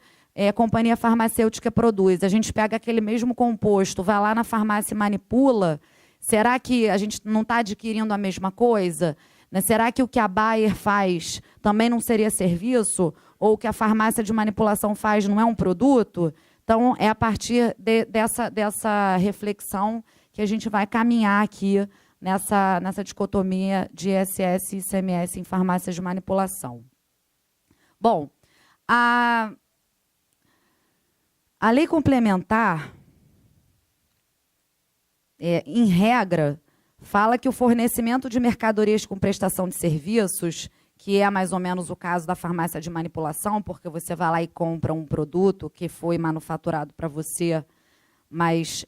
Speaker 3: companhia farmacêutica produz, a gente pega aquele mesmo composto, vai lá na farmácia e manipula, será que a gente não está adquirindo a mesma coisa? Será que o que a Bayer faz também não seria serviço? Ou o que a farmácia de manipulação faz não é um produto? Então, é a partir dessa reflexão que a gente vai caminhar aqui nessa dicotomia de ISS e ICMS em farmácias de manipulação. Bom, a lei complementar, em regra, fala que o fornecimento de mercadorias com prestação de serviços, que é mais ou menos o caso da farmácia de manipulação, porque você vai lá e compra um produto que foi manufaturado para você, mas,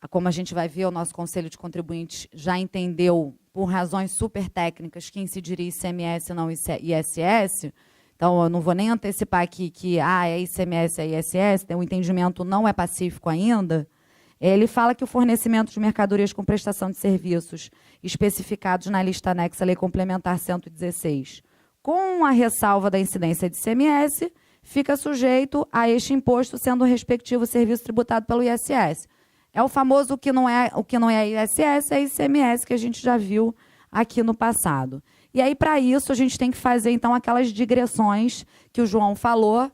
Speaker 3: como a gente vai ver, o nosso Conselho de Contribuintes já entendeu, por razões super técnicas, que incidiria ICMS e não ISS. Então, eu não vou nem antecipar aqui que é ICMS, é ISS, o entendimento não é pacífico ainda. Ele fala que o fornecimento de mercadorias com prestação de serviços especificados na lista anexa à Lei Complementar 116, com a ressalva da incidência de ICMS, fica sujeito a este imposto, sendo o respectivo serviço tributado pelo ISS. É o famoso o que não é ISS, é ICMS, que a gente já viu aqui no passado. E aí, para isso, a gente tem que fazer, então, aquelas digressões que o João falou,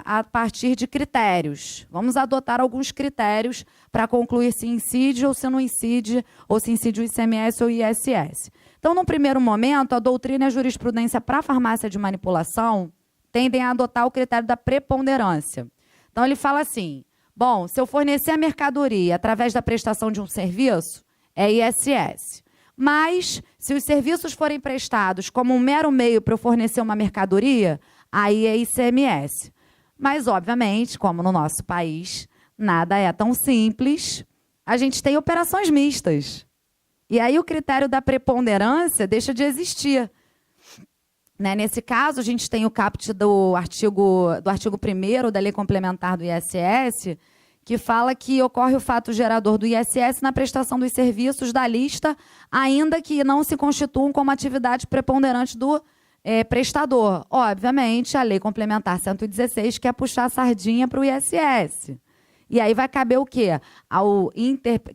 Speaker 3: a partir de critérios. Vamos adotar alguns critérios para concluir se incide ou se não incide, ou se incide o ICMS ou o ISS. Então, num primeiro momento, a doutrina e a jurisprudência para a farmácia de manipulação tendem a adotar o critério da preponderância. Então, ele fala assim, bom, se eu fornecer a mercadoria através da prestação de um serviço, é ISS. Mas, se os serviços forem prestados como um mero meio para eu fornecer uma mercadoria, aí é ICMS. Mas, obviamente, como no nosso país nada é tão simples, a gente tem operações mistas. E aí o critério da preponderância deixa de existir. Nesse caso, a gente tem o caput do artigo 1º da Lei Complementar do ISS, que fala que ocorre o fato gerador do ISS na prestação dos serviços da lista, ainda que não se constituam como atividade preponderante do prestador. Obviamente, a Lei Complementar 116 quer puxar a sardinha para o ISS. E aí vai caber o quê?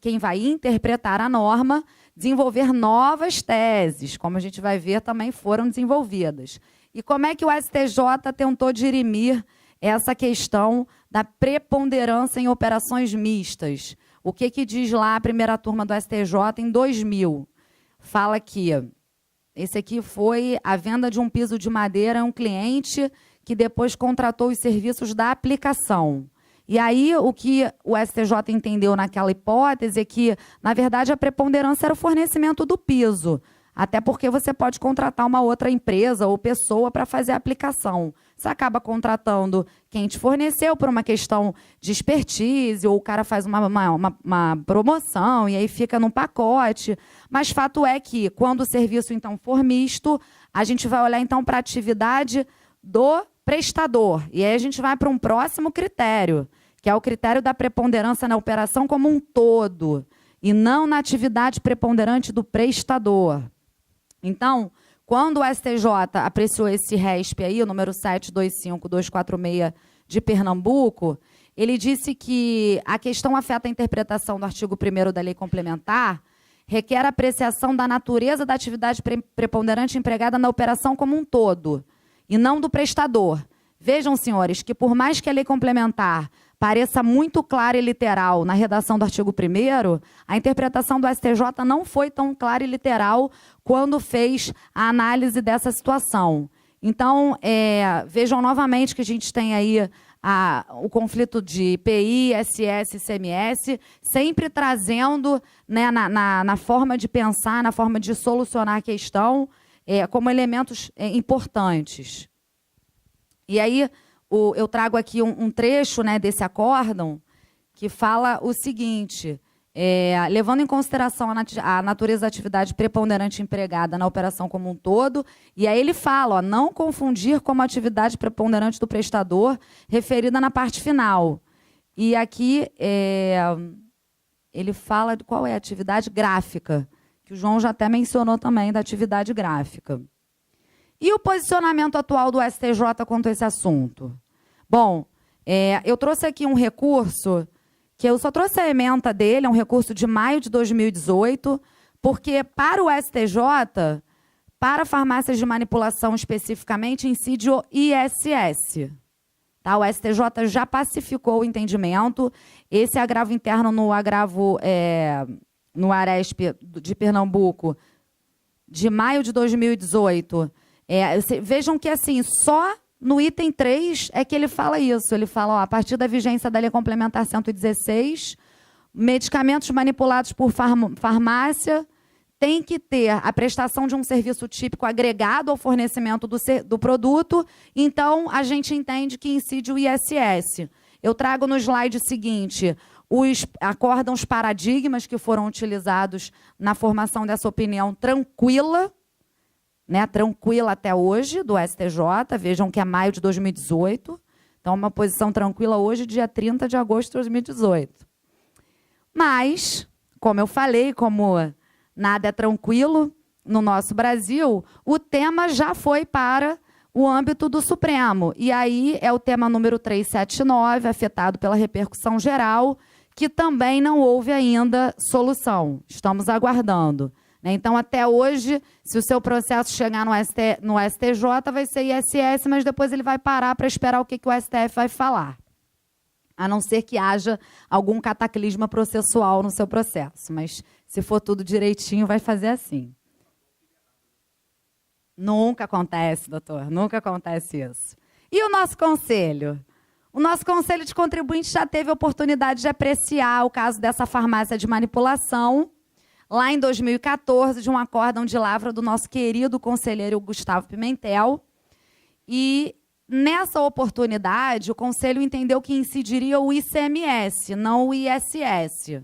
Speaker 3: Quem vai interpretar a norma, desenvolver novas teses, como a gente vai ver, também foram desenvolvidas. E como é que o STJ tentou dirimir essa questão da preponderância em operações mistas. O que diz lá a primeira turma do STJ em 2000? Fala que esse aqui foi a venda de um piso de madeira a um cliente que depois contratou os serviços da aplicação. E aí, o que o STJ entendeu naquela hipótese é que, na verdade, a preponderância era o fornecimento do piso, até porque você pode contratar uma outra empresa ou pessoa para fazer a aplicação. Você acaba contratando quem te forneceu por uma questão de expertise, ou o cara faz uma promoção e aí fica num pacote. Mas fato é que, quando o serviço, então, for misto, a gente vai olhar, então, para a atividade do prestador. E aí a gente vai para um próximo critério, que é o critério da preponderância na operação como um todo, e não na atividade preponderante do prestador. Então, quando o STJ apreciou esse RESP aí, o número 725246 de Pernambuco, ele disse que a questão afeta a interpretação do artigo 1º da lei complementar, requer apreciação da natureza da atividade preponderante empregada na operação como um todo, e não do prestador. Vejam, senhores, que por mais que a lei complementar pareça muito clara e literal na redação do artigo 1º, a interpretação do STJ não foi tão clara e literal quando fez a análise dessa situação. Então, vejam novamente que a gente tem aí o conflito de IPI, ISS e ICMS, sempre trazendo, né, na forma de pensar, na forma de solucionar a questão, como elementos importantes. E aí, eu trago aqui um trecho, né, desse acórdão que fala o seguinte: levando em consideração a natureza da atividade preponderante empregada na operação como um todo, e aí ele fala, não confundir como atividade preponderante do prestador referida na parte final. E aqui ele fala de qual é a atividade gráfica, que o João já até mencionou também, da atividade gráfica. E o posicionamento atual do STJ quanto a esse assunto? Bom, eu trouxe aqui um recurso, que eu só trouxe a ementa dele, é um recurso de maio de 2018, porque para o STJ, para farmácias de manipulação especificamente, incide o ISS. Tá? O STJ já pacificou o entendimento. Esse agravo interno no ARESP de Pernambuco, de maio de 2018, vejam que, assim, só no item 3 é que ele fala isso. Ele fala, a partir da vigência da Lei Complementar 116, medicamentos manipulados por farmácia tem que ter a prestação de um serviço típico agregado ao fornecimento do produto, então a gente entende que incide o ISS. Eu trago no slide seguinte acordam os paradigmas que foram utilizados na formação dessa opinião tranquila, né, tranquila até hoje, do STJ, vejam que é maio de 2018, então uma posição tranquila hoje, dia 30 de agosto de 2018. Mas, como eu falei, como nada é tranquilo no nosso Brasil, o tema já foi para o âmbito do Supremo, e aí é o tema número 379, afetado pela repercussão geral, que também não houve ainda solução, estamos aguardando. Então, até hoje, se o seu processo chegar no STJ, vai ser ISS, mas depois ele vai parar para esperar o que o STF vai falar. A não ser que haja algum cataclisma processual no seu processo. Mas, se for tudo direitinho, vai fazer assim. Nunca acontece, doutor, nunca acontece isso. E o nosso conselho? O nosso conselho de contribuintes já teve a oportunidade de apreciar o caso dessa farmácia de manipulação, lá em 2014, de um acórdão de lavra do nosso querido conselheiro Gustavo Pimentel. E, nessa oportunidade, o Conselho entendeu que incidiria o ICMS, não o ISS.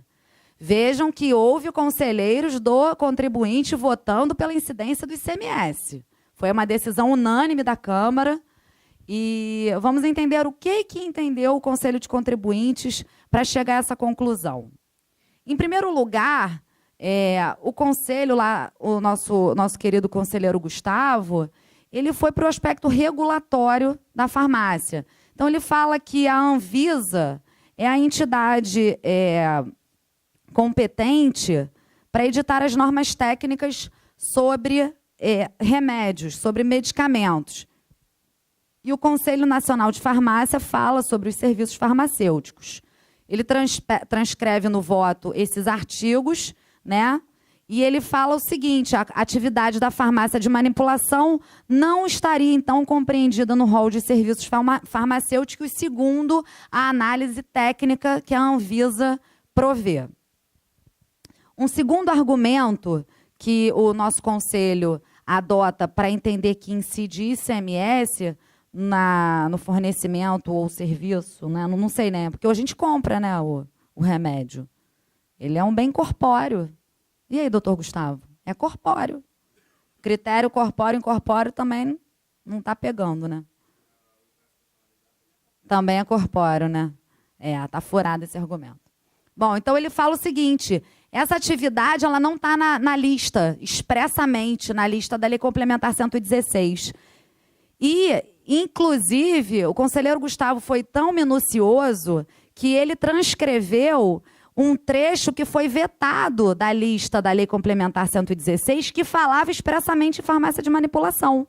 Speaker 3: Vejam que houve conselheiros do contribuinte votando pela incidência do ICMS. Foi uma decisão unânime da Câmara. E vamos entender o que entendeu o Conselho de Contribuintes para chegar a essa conclusão. Em primeiro lugar, o conselho lá, o nosso querido conselheiro Gustavo, ele foi para o aspecto regulatório da farmácia. Então, ele fala que a Anvisa é a entidade competente para editar as normas técnicas sobre remédios, sobre medicamentos. e o Conselho Nacional de Farmácia fala sobre os serviços farmacêuticos. Ele transcreve no voto esses artigos, né? E ele fala o seguinte: a atividade da farmácia de manipulação não estaria, então, compreendida no rol de serviços farmacêuticos, segundo a análise técnica que a Anvisa provê. Um segundo argumento que o nosso conselho adota para entender que incide ICMS no fornecimento ou serviço, né? Não sei, né? Porque a gente compra, né, o remédio. Ele é um bem corpóreo. E aí, doutor Gustavo? É corpóreo. Critério corpóreo, incorpóreo também não está pegando, né? Também é corpóreo, né? Está furado esse argumento. Bom, então ele fala o seguinte: essa atividade ela não está na lista, expressamente na lista da Lei Complementar 116. E, inclusive, o conselheiro Gustavo foi tão minucioso que ele transcreveu um trecho que foi vetado da lista da Lei Complementar 116, que falava expressamente em farmácia de manipulação.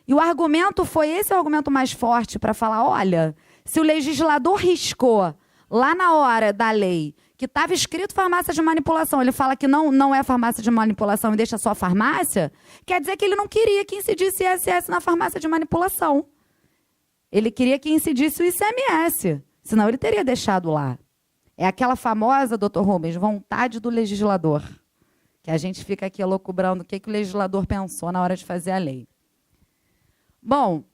Speaker 3: E o argumento foi esse, o argumento mais forte para falar: olha, se o legislador riscou lá na hora da lei que estava escrito farmácia de manipulação, ele fala que não é farmácia de manipulação e deixa só farmácia, quer dizer que ele não queria que incidisse ISS na farmácia de manipulação. Ele queria que incidisse o ICMS, senão ele teria deixado lá. É aquela famosa, doutor Rubens, vontade do legislador, que a gente fica aqui elucubrando o que o legislador pensou na hora de fazer a lei. Bom,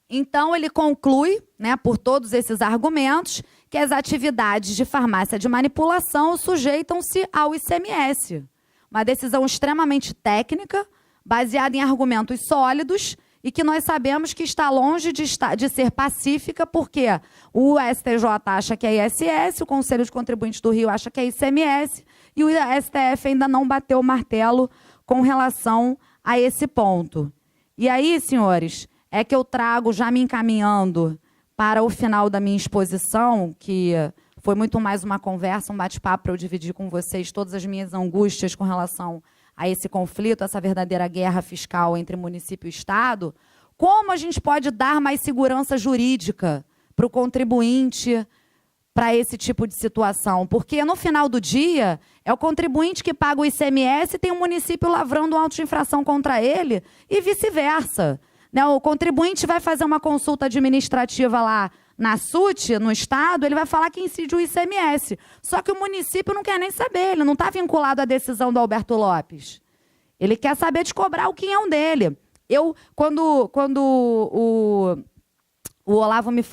Speaker 3: então ele conclui, né, por todos esses argumentos, que as atividades de farmácia de manipulação sujeitam-se ao ICMS. Uma decisão extremamente técnica, baseada em argumentos sólidos, e que nós sabemos que está longe de ser pacífica, porque o STJ acha que é ISS, o Conselho de Contribuintes do Rio acha que é ICMS, e o STF ainda não bateu o martelo com relação a esse ponto. E aí, senhores, é que eu trago, já me encaminhando para o final da minha exposição, que foi muito mais uma conversa, um bate-papo para eu dividir com vocês todas as minhas angústias com relação a esse conflito, essa verdadeira guerra fiscal entre município e Estado. Como a gente pode dar mais segurança jurídica para o contribuinte para esse tipo de situação? Porque, no final do dia, é o contribuinte que paga o ICMS e tem um município lavrando um auto de infração contra ele e vice-versa. O contribuinte vai fazer uma consulta administrativa lá na SUT, no Estado, ele vai falar que incide o ICMS. Só que o município não quer nem saber, ele não está vinculado à decisão do Alberto Lopes. Ele quer saber de cobrar o quinhão dele. Quando o Olavo me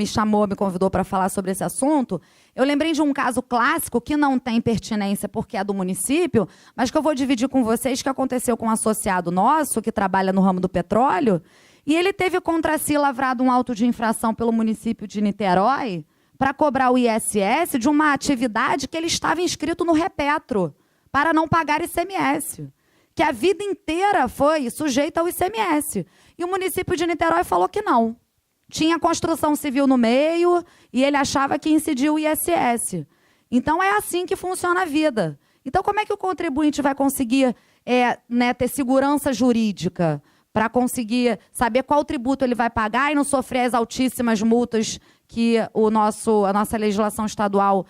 Speaker 3: chamou, me convidou para falar sobre esse assunto, eu lembrei de um caso clássico que não tem pertinência porque é do município, mas que eu vou dividir com vocês, que aconteceu com um associado nosso que trabalha no ramo do petróleo, e ele teve contra si lavrado um auto de infração pelo município de Niterói para cobrar o ISS de uma atividade que ele estava inscrito no Repetro, para não pagar ICMS, que a vida inteira foi sujeita ao ICMS. E o município de Niterói falou que não. Tinha construção civil no meio e ele achava que incidia o ISS. Então, é assim que funciona a vida. Então, como é que o contribuinte vai conseguir ter segurança jurídica para conseguir saber qual tributo ele vai pagar e não sofrer as altíssimas multas que a nossa legislação estadual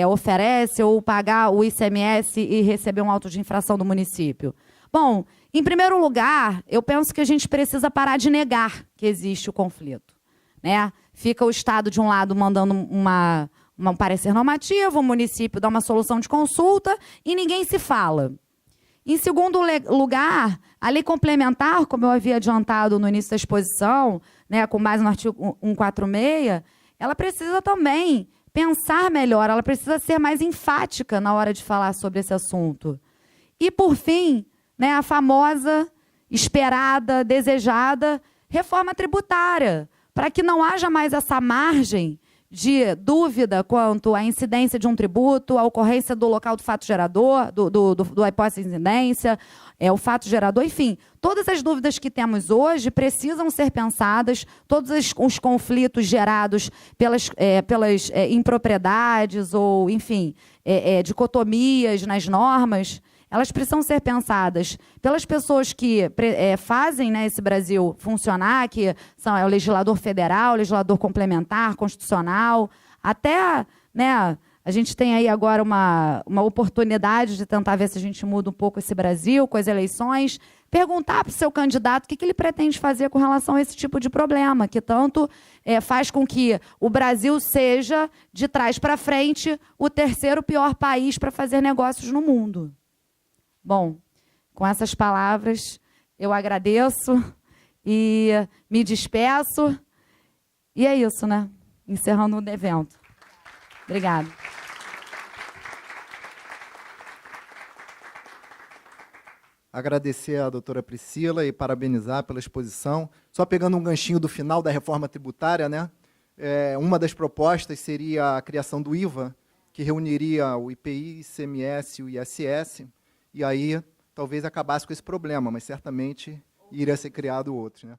Speaker 3: oferece, ou pagar o ICMS e receber um auto de infração do município? Bom, em primeiro lugar, eu penso que a gente precisa parar de negar que existe o conflito, né? Fica o Estado, de um lado, mandando um parecer normativo, o município dá uma solução de consulta e ninguém se fala. Em segundo lugar, a lei complementar, como eu havia adiantado no início da exposição, né, com base no artigo 146, ela precisa também pensar melhor, ela precisa ser mais enfática na hora de falar sobre esse assunto. E, por fim, né, a famosa, esperada, desejada reforma tributária, para que não haja mais essa margem de dúvida quanto à incidência de um tributo, à ocorrência do local do fato gerador, da hipótese de incidência, o fato gerador, enfim, todas as dúvidas que temos hoje precisam ser pensadas, todos os conflitos gerados pelas impropriedades ou, enfim, dicotomias nas normas, elas precisam ser pensadas pelas pessoas que fazem, né, esse Brasil funcionar, que são o legislador federal, o legislador complementar, constitucional, até, né, a gente tem aí agora uma oportunidade de tentar ver se a gente muda um pouco esse Brasil com as eleições, perguntar para o seu candidato o que ele pretende fazer com relação a esse tipo de problema, que tanto faz com que o Brasil seja, de trás para frente, o terceiro pior país para fazer negócios no mundo. Bom, com essas palavras, eu agradeço e me despeço. E é isso, né? Encerrando o evento. Obrigada.
Speaker 1: Agradecer à doutora Priscila e parabenizar pela exposição. Só pegando um ganchinho do final da reforma tributária, né? Uma das propostas seria a criação do IVA, que reuniria o IPI, ICMS e o ISS, e aí talvez acabasse com esse problema, mas certamente iria ser criado outros, né?